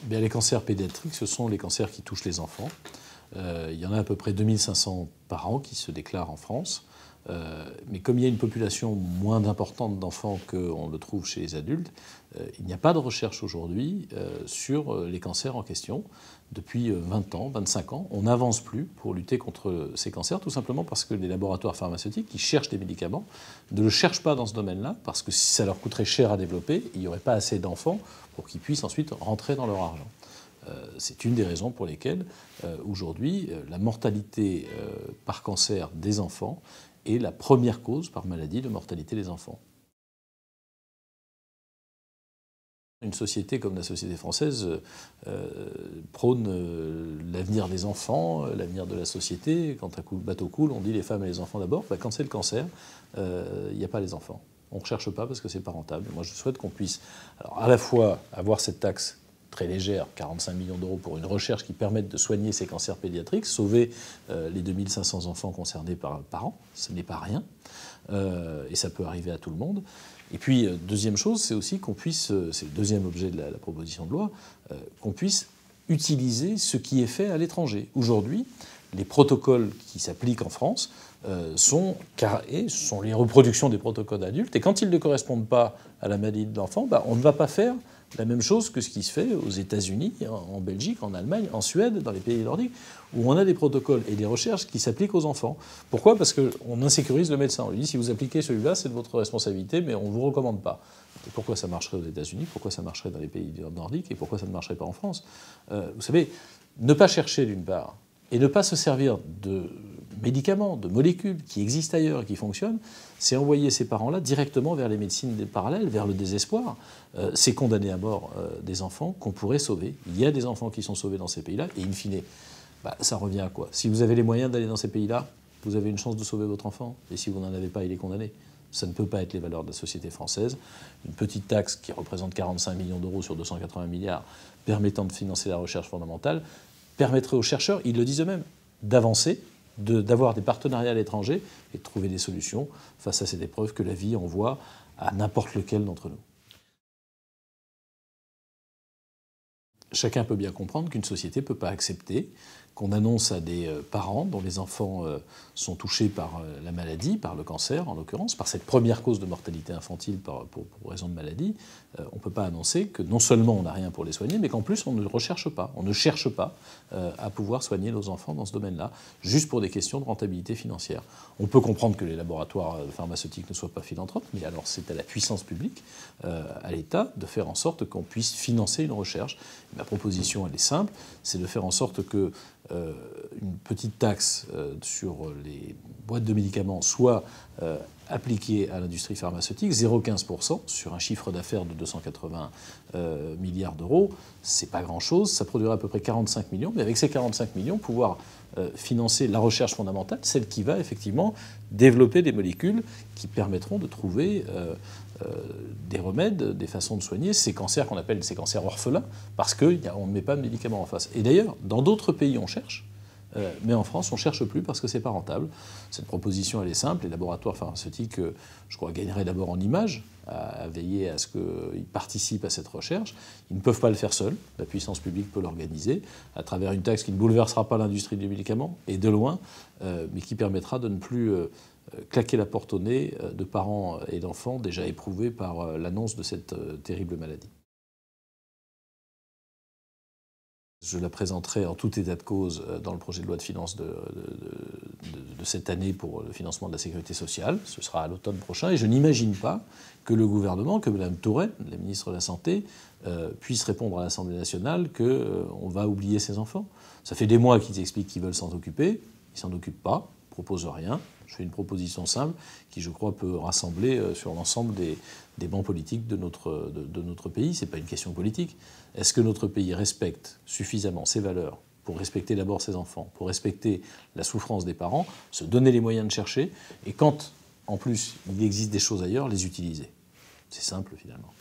Bien, les cancers pédiatriques, ce sont les cancers qui touchent les enfants. Il y en a à peu près 2500 par an qui se déclarent en France. Mais comme il y a une population moins importante d'enfants qu'on le trouve chez les adultes, il n'y a pas de recherche aujourd'hui sur les cancers en question. Depuis 20 ans, 25 ans, on n'avance plus pour lutter contre ces cancers, tout simplement parce que les laboratoires pharmaceutiques qui cherchent des médicaments ne le cherchent pas dans ce domaine-là, parce que si ça leur coûterait cher à développer, il n'y aurait pas assez d'enfants pour qu'ils puissent ensuite rentrer dans leur argent. C'est une des raisons pour lesquelles, aujourd'hui, la mortalité par cancer des enfants est la première cause par maladie de mortalité des enfants. Une société comme la société française prône l'avenir des enfants, l'avenir de la société. Quand un bateau coule, on dit les femmes et les enfants d'abord. Quand c'est le cancer, il n'y a pas les enfants. On ne recherche pas parce que c'est pas rentable. Moi, je souhaite qu'on puisse alors, à la fois avoir cette taxe très légère, 45 millions d'euros pour une recherche qui permette de soigner ces cancers pédiatriques, sauver les 2500 enfants concernés par an. Ce n'est pas rien. Et ça peut arriver à tout le monde. Et puis, deuxième chose, c'est aussi qu'on puisse, c'est le deuxième objet de la proposition de loi, qu'on puisse utiliser ce qui est fait à l'étranger. Aujourd'hui, les protocoles qui s'appliquent en France sont carrés, sont les reproductions des protocoles adultes, et quand ils ne correspondent pas à la maladie de l'enfant, on ne va pas faire la même chose que ce qui se fait aux États-Unis, en Belgique, en Allemagne, en Suède, dans les pays nordiques, où on a des protocoles et des recherches qui s'appliquent aux enfants. Pourquoi ? Parce qu'on insécurise le médecin. On lui dit, si vous appliquez celui-là, c'est de votre responsabilité, mais on ne vous recommande pas. Et pourquoi ça marcherait aux États-Unis ? Pourquoi ça marcherait dans les pays nordiques ? Et pourquoi ça ne marcherait pas en France ? Vous savez, ne pas chercher d'une part, et ne pas se servir de médicaments, de molécules qui existent ailleurs et qui fonctionnent, c'est envoyer ces parents-là directement vers les médecines parallèles, vers le désespoir. C'est condamner à mort des enfants qu'on pourrait sauver. Il y a des enfants qui sont sauvés dans ces pays-là, et in fine, ça revient à quoi ? Si vous avez les moyens d'aller dans ces pays-là, vous avez une chance de sauver votre enfant, et si vous n'en avez pas, il est condamné. Ça ne peut pas être les valeurs de la société française. Une petite taxe qui représente 45 millions d'euros sur 280 milliards permettant de financer la recherche fondamentale permettrait aux chercheurs, ils le disent eux-mêmes, d'avancer, d'avoir des partenariats à l'étranger et de trouver des solutions face à cette épreuve que la vie envoie à n'importe lequel d'entre nous. Chacun peut bien comprendre qu'une société ne peut pas accepter qu'on annonce à des parents dont les enfants sont touchés par la maladie, par le cancer en l'occurrence, par cette première cause de mortalité infantile pour raison de maladie, on ne peut pas annoncer que non seulement on n'a rien pour les soigner, mais qu'en plus on ne recherche pas, on ne cherche pas à pouvoir soigner nos enfants dans ce domaine-là, juste pour des questions de rentabilité financière. On peut comprendre que les laboratoires pharmaceutiques ne soient pas philanthropes, mais alors c'est à la puissance publique, à l'État, de faire en sorte qu'on puisse financer une recherche. Et ma proposition, elle est simple, c'est de faire en sorte que une petite taxe sur les boîtes de médicaments soit appliquée à l'industrie pharmaceutique, 0,15% sur un chiffre d'affaires de 280 milliards d'euros. C'est pas grand-chose, ça produira à peu près 45 millions, mais avec ces 45 millions, pouvoir financer la recherche fondamentale, celle qui va effectivement développer des molécules qui permettront de trouver des remèdes, des façons de soigner ces cancers qu'on appelle ces cancers orphelins, parce qu'on ne met pas de médicaments en face. Et d'ailleurs, dans d'autres pays, on cherche, mais en France, on ne cherche plus parce que ce n'est pas rentable. Cette proposition, elle est simple. Les laboratoires pharmaceutiques, je crois, gagneraient d'abord en image, à veiller à ce qu'ils participent à cette recherche. Ils ne peuvent pas le faire seuls. La puissance publique peut l'organiser à travers une taxe qui ne bouleversera pas l'industrie du médicament, et de loin, mais qui permettra de ne plus claquer la porte au nez de parents et d'enfants déjà éprouvés par l'annonce de cette terrible maladie. Je la présenterai en tout état de cause dans le projet de loi de finances de cette année pour le financement de la sécurité sociale. Ce sera à l'automne prochain. Et je n'imagine pas que le gouvernement, que Mme Touraine, la ministre de la Santé, puisse répondre à l'Assemblée nationale qu'on va oublier ces enfants. Ça fait des mois qu'ils expliquent qu'ils veulent s'en occuper. Ils ne s'en occupent pas, ne proposent rien. Je fais une proposition simple qui, je crois, peut rassembler sur l'ensemble des bancs politiques de notre pays. Ce n'est pas une question politique. Est-ce que notre pays respecte suffisamment ses valeurs pour respecter d'abord ses enfants, pour respecter la souffrance des parents, se donner les moyens de chercher, et quand, en plus, il existe des choses ailleurs, les utiliser ? C'est simple, finalement.